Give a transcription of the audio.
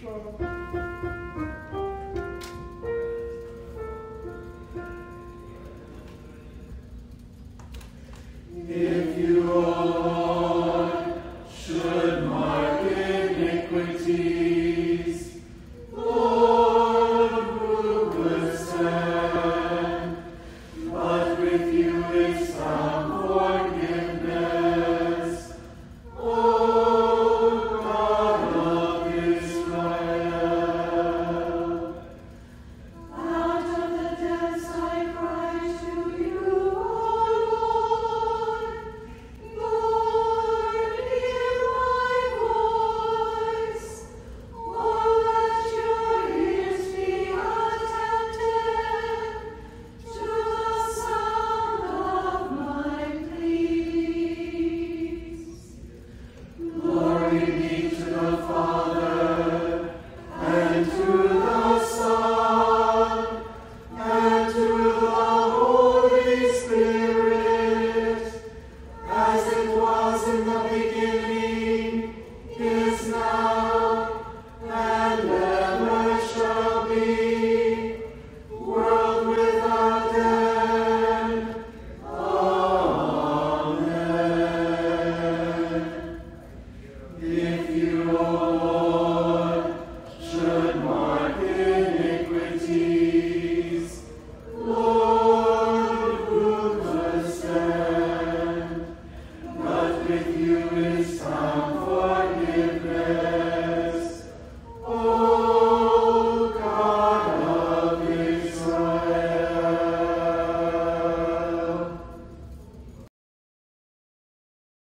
If you, Lord, should mark iniquities, Lord, who could stand? But with you is found forgiveness, O God of Israel. Out of the depths I cry to you, O Lord. Lord, hear my voice. Oh, let your ears be attentive to the sound of my pleas. Glory be to the Father, and to the Son, and to the Holy Spirit, as it was in the beginning, is now, and ever shall be, world without end. Amen. If you, Lord, should mark iniquities, Lord, who could stand? But with you is time.